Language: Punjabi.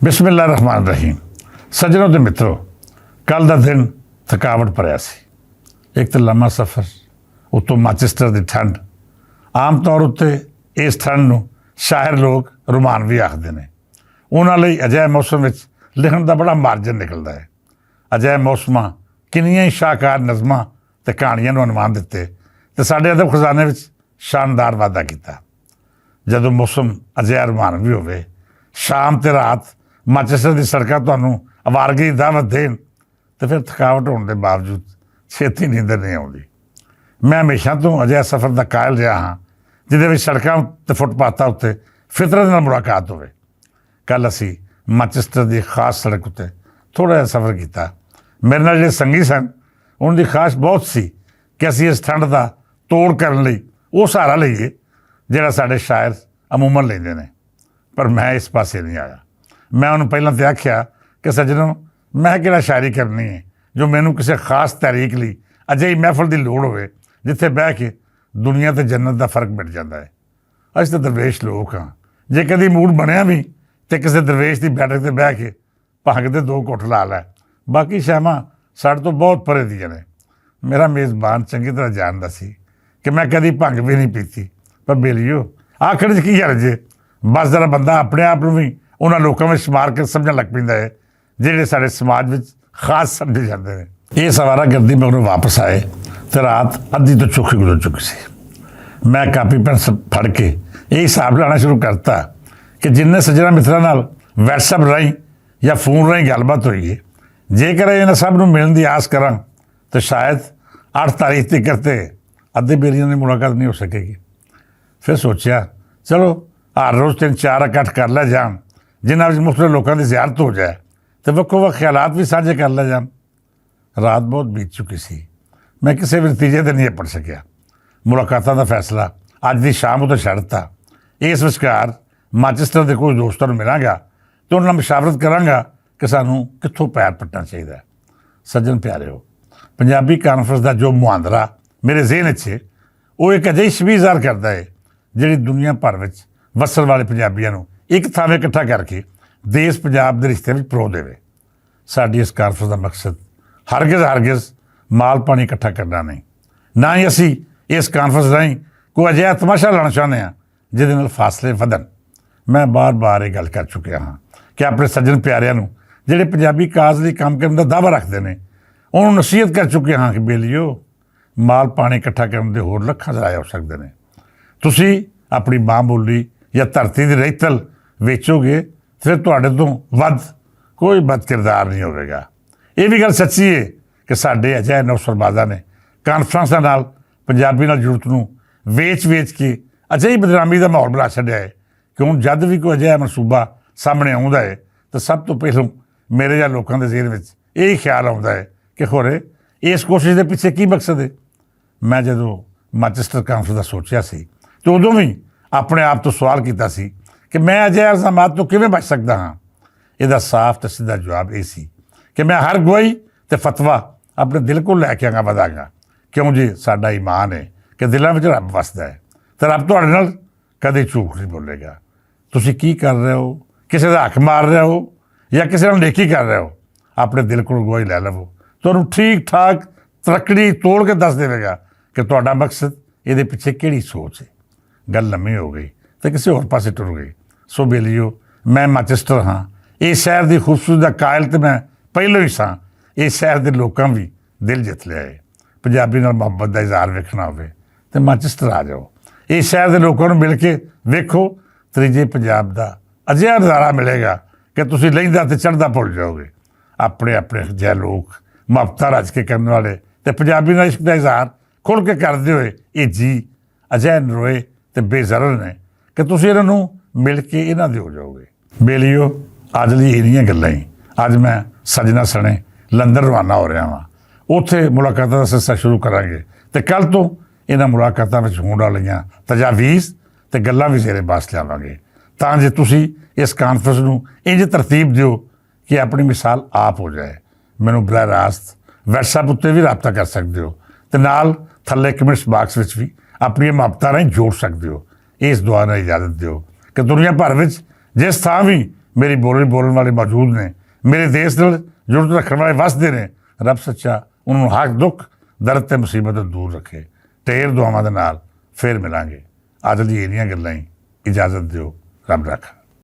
ਬਿਸਮਿਲ੍ਲਾਹਿਰ ਰਹਿਮਾਨਿਰ ਰਹੀਮ। ਸੱਜਣੋ ਤੇ ਮਿੱਤਰੋ, ਕੱਲ੍ਹ ਦਾ ਦਿਨ ਥਕਾਵਟ ਭਰਿਆ ਸੀ। ਇੱਕ ਤਾਂ ਲੰਮਾ ਸਫ਼ਰ, ਉੱਤੋਂ ਮਾਂਚੈਸਟਰ ਦੀ ਠੰਡ। ਆਮ ਤੌਰ ਉੱਤੇ ਇਸ ਠੰਡ ਨੂੰ ਸ਼ਾਇਰ ਲੋਕ ਰੋਮਾਨਵੀ ਆਖਦੇ ਨੇ। ਉਹਨਾਂ ਲਈ ਅਜਿਹੇ ਮੌਸਮ ਵਿੱਚ ਲਿਖਣ ਦਾ ਬੜਾ ਮਾਰਜਨ ਨਿਕਲਦਾ ਹੈ। ਅਜਿਹੇ ਮੌਸਮਾਂ ਕਿੰਨੀਆਂ ਹੀ ਸ਼ਾਹਕਾਰ ਨਜ਼ਮਾਂ ਅਤੇ ਕਹਾਣੀਆਂ ਨੂੰ ਅਨਵਾਨ ਦਿੱਤੇ ਅਤੇ ਸਾਡੇ ਅਦਬ ਖਜ਼ਾਨੇ ਵਿੱਚ ਸ਼ਾਨਦਾਰ ਵਾਧਾ ਕੀਤਾ। ਜਦੋਂ ਮੌਸਮ ਅਜਿਹਾ ਰੋਮਾਨਵੀ ਹੋਵੇ, ਸ਼ਾਮ ਅਤੇ ਰਾਤ ਮਾਂਚੈਸਟਰ ਦੀ ਸੜਕਾਂ ਤੁਹਾਨੂੰ ਅਵਾਰਗੀ ਦੀ ਦਾਵਤ ਦੇਣ, ਅਤੇ ਫਿਰ ਥਕਾਵਟ ਹੋਣ ਦੇ ਬਾਵਜੂਦ ਛੇਤੀ ਨੀਂਦਰ ਨਹੀਂ ਆਉਂਦੀ। ਮੈਂ ਹਮੇਸ਼ਾ ਤੋਂ ਅਜਿਹਾ ਸਫ਼ਰ ਦਾ ਕਾਇਲ ਰਿਹਾ ਹਾਂ ਜਿਹਦੇ ਵਿੱਚ ਸੜਕਾਂ ਅਤੇ ਫੁੱਟਪਾਥਾਂ ਉੱਤੇ ਫਿਤਰਤ ਨਾਲ ਮੁਲਾਕਾਤ ਹੋਵੇ। ਕੱਲ੍ਹ ਅਸੀਂ ਮਾਂਚੈਸਟਰ ਦੀ ਖਾਸ ਸੜਕ ਉੱਤੇ ਥੋੜ੍ਹਾ ਜਿਹਾ ਸਫ਼ਰ ਕੀਤਾ। ਮੇਰੇ ਨਾਲ ਜਿਹੜੇ ਸੰਗੀ ਸਨ, ਉਹਨਾਂ ਦੀ ਖਾਸ ਬਹੁਤ ਸੀ ਕਿ ਅਸੀਂ ਇਸ ਠੰਡ ਦਾ ਤੋੜ ਕਰਨ ਲਈ ਉਹ ਸਹਾਰਾ ਲਈਏ ਜਿਹੜਾ ਸਾਡੇ ਸ਼ਾਇਰ ਅਮੂਮਨ ਲੈਂਦੇ ਨੇ। ਪਰ ਮੈਂ ਇਸ ਪਾਸੇ ਨਹੀਂ ਆਇਆ। ਮੈਂ ਉਹਨੂੰ ਪਹਿਲਾਂ ਤਾਂ ਆਖਿਆ ਕਿ ਸੱਜਣੋ, ਮੈਂ ਕਿਹੜਾ ਸ਼ਾਇਰੀ ਕਰਨੀ ਹੈ ਜੋ ਮੈਨੂੰ ਕਿਸੇ ਖਾਸ ਤਹਿਰੀਕ ਲਈ ਅਜਿਹੀ ਮਹਿਫਲ ਦੀ ਲੋੜ ਹੋਵੇ ਜਿੱਥੇ ਬਹਿ ਕੇ ਦੁਨੀਆ ਅਤੇ ਜੰਨਤ ਦਾ ਫਰਕ ਮਿਟ ਜਾਂਦਾ ਹੈ। ਅਸੀਂ ਤਾਂ ਦਰਵੇਸ਼ ਲੋਕ ਹਾਂ। ਜੇ ਕਦੀ ਮੂਡ ਬਣਿਆ ਵੀ ਤਾਂ ਕਿਸੇ ਦਰਵੇਸ਼ ਦੀ ਬੈਠਕ 'ਤੇ ਬਹਿ ਕੇ ਭੰਗ ਦੇ 2 ਘੁੱਟ ਲਾ ਲੈ। ਬਾਕੀ ਸ਼ਾਮਾਂ ਸਾਡੇ ਤੋਂ ਬਹੁਤ ਪਰੇ ਦੀਆਂ ਨੇ। ਮੇਰਾ ਮੇਜ਼ਬਾਨ ਚੰਗੀ ਤਰ੍ਹਾਂ ਜਾਣਦਾ ਸੀ ਕਿ ਮੈਂ ਕਦੀ ਭੰਗ ਵੀ ਨਹੀਂ ਪੀਤੀ। ਪਰ ਬੇਲੀਓ, ਆਖਰ 'ਚ ਕੀ ਹਰਜ? ਬਸ ਜ਼ਰਾ ਬੰਦਾ ਆਪਣੇ ਆਪ ਨੂੰ ਵੀ ਉਹਨਾਂ ਲੋਕਾਂ ਵਿੱਚ ਸ਼ੁਮਾਰ ਕੇ ਸਮਝਣ ਲੱਗ ਪੈਂਦਾ ਹੈ ਜਿਹੜੇ ਸਾਡੇ ਸਮਾਜ ਵਿੱਚ ਖਾਸ ਸਮਝੇ ਜਾਂਦੇ ਨੇ। ਇਹ ਸਵਾਰਾ ਗਰਦੀ ਮਗਰੋਂ ਵਾਪਸ ਆਏ ਅਤੇ ਰਾਤ ਅੱਧੀ ਤੋਂ ਚੌਖੀ ਗੁਜ਼ਰ ਚੁੱਕੀ ਸੀ। ਮੈਂ ਕਾਪੀ ਪੈਨ ਫੜ ਕੇ ਇਹ ਹਿਸਾਬ ਲਾਉਣਾ ਸ਼ੁਰੂ ਕਰਤਾ ਕਿ ਜਿੰਨੇ ਸੱਜਣਾ ਮਿੱਤਰਾਂ ਨਾਲ ਵਟਸਐਪ ਰਾਹੀਂ ਜਾਂ ਫੋਨ ਰਾਹੀਂ ਗੱਲਬਾਤ ਹੋਈ ਹੈ, ਜੇਕਰ ਇਹਨਾਂ ਸਭ ਨੂੰ ਮਿਲਣ ਦੀ ਆਸ ਕਰਾਂ ਤਾਂ ਸ਼ਾਇਦ 8 ਤਾਰੀਖ ਤੱਕ ਕਰਤੇ ਅੱਧੇ ਬੇਲੀਆਂ ਦੀ ਮੁਲਾਕਾਤ ਨਹੀਂ ਹੋ ਸਕੇਗੀ। ਫਿਰ ਸੋਚਿਆ ਚਲੋ ਹਰ ਰੋਜ਼ 3-4 ਇਕੱਠ ਕਰ ਲੈ ਜਾਣ ਜਿਨ੍ਹਾਂ ਵਿੱਚ ਮੁਖਤਲਿਫ ਲੋਕਾਂ ਦੀ ਜ਼ਿਆਰਤ ਹੋ ਜਾਏ ਅਤੇ ਵੱਖੋ ਵੱਖ ਖਿਆਲਾਤ ਵੀ ਸਾਂਝੇ ਕਰ ਲੈ ਜਾਣ। ਰਾਤ ਬਹੁਤ ਬੀਤ ਚੁੱਕੀ ਸੀ। ਮੈਂ ਕਿਸੇ ਵੀ ਨਤੀਜੇ 'ਤੇ ਨਹੀਂ ਪੜ ਸਕਿਆ। ਮੁਲਾਕਾਤਾਂ ਦਾ ਫੈਸਲਾ ਅੱਜ ਦੀ ਸ਼ਾਮ ਉੱਤੇ ਛੱਡ ਦਿੱਤਾ। ਇਸ ਵਿਚਕਾਰ ਮਾਂਚੈਸਟਰ ਦੇ ਕੁਝ ਦੋਸਤਾਂ ਨੂੰ ਮਿਲਾਂਗਾ ਅਤੇ ਉਹਨਾਂ ਨਾਲ ਮਸ਼ਾਵਰਤ ਕਰਾਂਗਾ ਕਿ ਸਾਨੂੰ ਕਿੱਥੋਂ ਪੈਰ ਪੱਟਣਾ ਚਾਹੀਦਾ। ਸੱਜਣ ਪਿਆਰਿਓ, ਪੰਜਾਬੀ ਕਾਨਫਰੰਸ ਦਾ ਜੋ ਮੁਹਾਂਦਰਾ ਮੇਰੇ ਜ਼ਿਹਨ 'ਚ ਉਹ ਇੱਕ ਅਜਿਹੀ ਛਵੀ ਜ਼ਾਹਰ ਕਰਦਾ ਹੈ ਜਿਹੜੀ ਦੁਨੀਆ ਭਰ ਵਿੱਚ ਵਸਣ ਵਾਲੇ ਪੰਜਾਬੀਆਂ ਨੂੰ ਇੱਕ ਥਾਵੇਂ ਇਕੱਠਾ ਕਰਕੇ ਦੇਸ਼ ਪੰਜਾਬ ਦੇ ਰਿਸ਼ਤੇ ਵਿੱਚ ਪਰੋ ਦੇਵੇ। ਸਾਡੀ ਇਸ ਕਾਨਫਰੰਸ ਦਾ ਮਕਸਦ ਹਰਗਿਜ਼ ਮਾਲ ਪਾਣੀ ਇਕੱਠਾ ਕਰਨਾ ਨਹੀਂ। ਨਾ ਹੀ ਅਸੀਂ ਇਸ ਕਾਨਫਰੰਸ ਰਾਹੀਂ ਕੋਈ ਅਜਿਹਾ ਤਮਾਸ਼ਾ ਲਾਉਣਾ ਚਾਹੁੰਦੇ ਹਾਂ ਜਿਹਦੇ ਨਾਲ ਫਾਸਲੇ ਵਧਣ। ਮੈਂ ਬਾਰ-ਬਾਰ ਇਹ ਗੱਲ ਕਰ ਚੁੱਕਿਆ ਹਾਂ ਕਿ ਆਪਣੇ ਸੱਜਣ ਪਿਆਰਿਆਂ ਨੂੰ ਜਿਹੜੇ ਪੰਜਾਬੀ ਕਾਜ਼ ਲਈ ਕੰਮ ਕਰਨ ਦਾ ਦਾਅਵਾ ਰੱਖਦੇ ਨੇ, ਉਹਨਾਂ ਨੂੰ ਨਸੀਹਤ ਕਰ ਚੁੱਕੇ ਹਾਂ ਕਿ ਬੇਲੀਓ, ਮਾਲ ਪਾਣੀ ਇਕੱਠਾ ਕਰਨ ਦੇ ਹੋਰ ਲੱਖਾਂ ਜ਼ਰਾਏ ਹੋ ਸਕਦੇ ਨੇ। ਤੁਸੀਂ ਆਪਣੀ ਮਾਂ ਬੋਲੀ ਜਾਂ ਧਰਤੀ ਦੀ ਰਹਿਤਲ ਵੇਚੋਗੇ ਫਿਰ ਤੁਹਾਡੇ ਤੋਂ ਵੱਧ ਕੋਈ ਬਦ ਕਿਰਦਾਰ ਨਹੀਂ ਹੋਵੇਗਾ। ਇਹ ਵੀ ਗੱਲ ਸੱਚੀ ਹੈ ਕਿ ਸਾਡੇ ਅਜਿਹੇ ਨੌਸਰਬਾਜ਼ਾਂ ਨੇ ਕਾਨਫਰੰਸਾਂ ਨਾਲ ਪੰਜਾਬੀ ਨਾਲ ਜੁੜਤ ਨੂੰ ਵੇਚ ਕੇ ਅਜਿਹੀ ਬਦਨਾਮੀ ਦਾ ਮਾਹੌਲ ਬਣਾ ਛੱਡਿਆ ਹੈ ਕਿ ਹੁਣ ਜਦ ਵੀ ਕੋਈ ਅਜਿਹਾ ਮਨਸੂਬਾ ਸਾਹਮਣੇ ਆਉਂਦਾ ਹੈ ਤਾਂ ਸਭ ਤੋਂ ਪਹਿਲਾਂ ਮੇਰੇ ਜਾਂ ਲੋਕਾਂ ਦੇ ਜ਼ਿਹਨ ਵਿੱਚ ਇਹ ਖਿਆਲ ਆਉਂਦਾ ਹੈ ਕਿ ਖੋਰੇ ਇਸ ਕੋਸ਼ਿਸ਼ ਦੇ ਪਿੱਛੇ ਕੀ ਮਕਸਦ ਹੈ। ਮੈਂ ਜਦੋਂ ਮਾਂਚੈਸਟਰ ਕਾਨਫਰੰਸ ਦਾ ਸੋਚਿਆ ਸੀ ਤਾਂ ਉਦੋਂ ਵੀ ਆਪਣੇ ਆਪ ਤੋਂ ਸਵਾਲ ਕੀਤਾ ਸੀ ਕਿ ਮੈਂ ਅਜਿਹੇ ਇਲਜ਼ਾਮਾਤ ਤੋਂ ਕਿਵੇਂ ਬਚ ਸਕਦਾ ਹਾਂ। ਇਹਦਾ ਸਾਫ਼ ਅਤੇ ਸਿੱਧਾ ਜਵਾਬ ਇਹ ਸੀ ਕਿ ਮੈਂ ਹਰ ਗਵਾਹੀ ਅਤੇ ਫਤਵਾ ਆਪਣੇ ਦਿਲ ਕੋਲ ਲੈ ਕੇ ਵਧਾਂਗਾ। ਕਿਉਂ ਜੀ, ਸਾਡਾ ਈਮਾਨ ਹੈ ਕਿ ਦਿਲਾਂ ਵਿੱਚ ਰੱਬ ਵਸਦਾ ਹੈ ਅਤੇ ਰੱਬ ਤੁਹਾਡੇ ਨਾਲ ਕਦੇ ਝੂਠ ਨਹੀਂ ਬੋਲੇਗਾ। ਤੁਸੀਂ ਕੀ ਕਰ ਰਹੇ ਹੋ, ਕਿਸੇ ਦਾ ਹੱਕ ਮਾਰ ਰਹੇ ਹੋ ਜਾਂ ਕਿਸੇ ਨਾਲ ਨੇਕੀ ਕਰ ਰਹੇ ਹੋ, ਆਪਣੇ ਦਿਲ ਕੋਲ ਗਵਾਹੀ ਲੈ ਲਵੋ। ਤੁਹਾਨੂੰ ਠੀਕ ਠਾਕ ਤਰੱਕੜੀ ਤੋੜ ਕੇ ਦੱਸ ਦੇਵੇਗਾ ਕਿ ਤੁਹਾਡਾ ਮਕਸਦ ਇਹਦੇ ਪਿੱਛੇ ਕਿਹੜੀ ਸੋਚ ਹੈ। ਗੱਲ ਲੰਮੀ ਹੋ ਗਈ ਅਤੇ ਕਿਸੇ ਹੋਰ ਪਾਸੇ ਟੁਰ ਗਈ। ਸੋ ਬੇਲੀਓ, ਮੈਂ ਮਾਂਚੈਸਟਰ ਹਾਂ। ਇਹ ਸ਼ਹਿਰ ਦੀ ਖੂਬਸੂਰਤੀ ਦਾ ਕਾਇਲ ਤਾਂ ਮੈਂ ਪਹਿਲੋਂ ਹੀ ਸਾਂ। ਇਸ ਸ਼ਹਿਰ ਦੇ ਲੋਕਾਂ ਵੀ ਦਿਲ ਜਿੱਤ ਲਿਆ ਹੈ। ਪੰਜਾਬੀ ਨਾਲ ਮੁਹੱਬਤ ਦਾ ਇਜ਼ਹਾਰ ਵੇਖਣਾ ਹੋਵੇ ਤਾਂ ਮਾਂਚੈਸਟਰ ਆ ਜਾਓ। ਇਸ ਸ਼ਹਿਰ ਦੇ ਲੋਕਾਂ ਨੂੰ ਮਿਲ ਕੇ ਵੇਖੋ, ਤੀਜੇ ਪੰਜਾਬ ਦਾ ਅਜਿਹਾ ਨਜ਼ਾਰਾ ਮਿਲੇਗਾ ਕਿ ਤੁਸੀਂ ਲਹਿੰਦਾ ਅਤੇ ਚੜ੍ਹਦਾ ਭੁੱਲ ਜਾਓਗੇ। ਆਪਣੇ ਜਿਹੇ ਲੋਕ ਮੁਹੱਬਤਾਂ ਰਚ ਕੇ ਕਰਨ ਵਾਲੇ ਅਤੇ ਪੰਜਾਬੀ ਨਾਲ ਇਸ਼ਕ ਦਾ ਇਜ਼ਹਾਰ ਖੁੱਲ੍ਹ ਕੇ ਕਰਦੇ ਹੋਏ ਇਹ ਜੀ ਅਜਿਹੇ ਨਰੋਏ ਅਤੇ ਬੇਜ਼ਰਰ ਨੇ ਕਿ ਤੁਸੀਂ ਇਹਨਾਂ ਨੂੰ ਮਿਲ ਕੇ ਇਹਨਾਂ ਦੇ ਹੋ ਜਾਓਗੇ। ਬੇਲੀਓ, ਅੱਜ ਲਈ ਇੰਨੀਆਂ ਗੱਲਾਂ ਹੀ। ਅੱਜ ਮੈਂ ਸੱਜਣਾ ਸਣੇ ਲੰਡਨ ਰਵਾਨਾ ਹੋ ਰਿਹਾ ਹਾਂ। ਉੱਥੇ ਮੁਲਾਕਾਤਾਂ ਦਾ ਸਿਲਸਿਲਾ ਸ਼ੁਰੂ ਕਰਾਂਗੇ ਅਤੇ ਕੱਲ੍ਹ ਤੋਂ ਇਹਨਾਂ ਮੁਲਾਕਾਤਾਂ ਵਿੱਚ ਹੋਣ ਵਾਲੀਆਂ ਤਜਾਵੀਜ਼ ਅਤੇ ਗੱਲਾਂ ਵੀ ਜ਼ੇਰੇ ਬਾਸ ਲਿਆਵਾਂਗੇ ਤਾਂ ਜੇ ਤੁਸੀਂ ਇਸ ਕਾਨਫਰੰਸ ਨੂੰ ਇੰਝ ਤਰਤੀਬ ਦਿਓ ਕਿ ਆਪਣੀ ਮਿਸਾਲ ਆਪ ਹੋ ਜਾਏ। ਮੈਨੂੰ ਬਰਾਹ ਰਾਸਤ ਵਟਸਐਪ ਉੱਤੇ ਵੀ ਰਾਬਤਾ ਕਰ ਸਕਦੇ ਹੋ ਅਤੇ ਨਾਲ ਥੱਲੇ ਕਮੈਂਟਸ ਬਾਕਸ ਵਿੱਚ ਵੀ ਆਪਣੀਆਂ ਮੁਹੱਬਤਾਂ ਰਾਹੀਂ ਜੋੜ ਸਕਦੇ ਹੋ। ਇਸ ਦੁਆ ਨਾਲ ਇਜਾਜ਼ਤ ਦਿਓ ਕਿ ਦੁਨੀਆ ਭਰ ਵਿੱਚ ਜਿਸ ਥਾਂ ਵੀ ਮੇਰੀ ਬੋਲੀ ਬੋਲਣ ਵਾਲੇ ਮੌਜੂਦ ਨੇ, ਮੇਰੇ ਦੇਸ਼ ਨਾਲ ਜੁੜਤ ਰੱਖਣ ਵਾਲੇ ਵਸਦੇ ਨੇ। ਰੱਬ ਸੱਚਾ ਉਹਨਾਂ ਨੂੰ ਹਰ ਦੁੱਖ ਦਰਦ ਤੇ ਮੁਸੀਬਤ ਤੋਂ ਦੂਰ ਰੱਖੇ। ਢੇਰ ਦੁਆਵਾਂ ਦੇ ਨਾਲ ਫਿਰ ਮਿਲਾਂਗੇ। ਅੱਜ ਦੀ ਇੰਨੀਆਂ ਗੱਲਾਂ ਹੀ, ਇਜਾਜ਼ਤ ਦਿਓ। ਰੱਬ ਰੱਖਾ।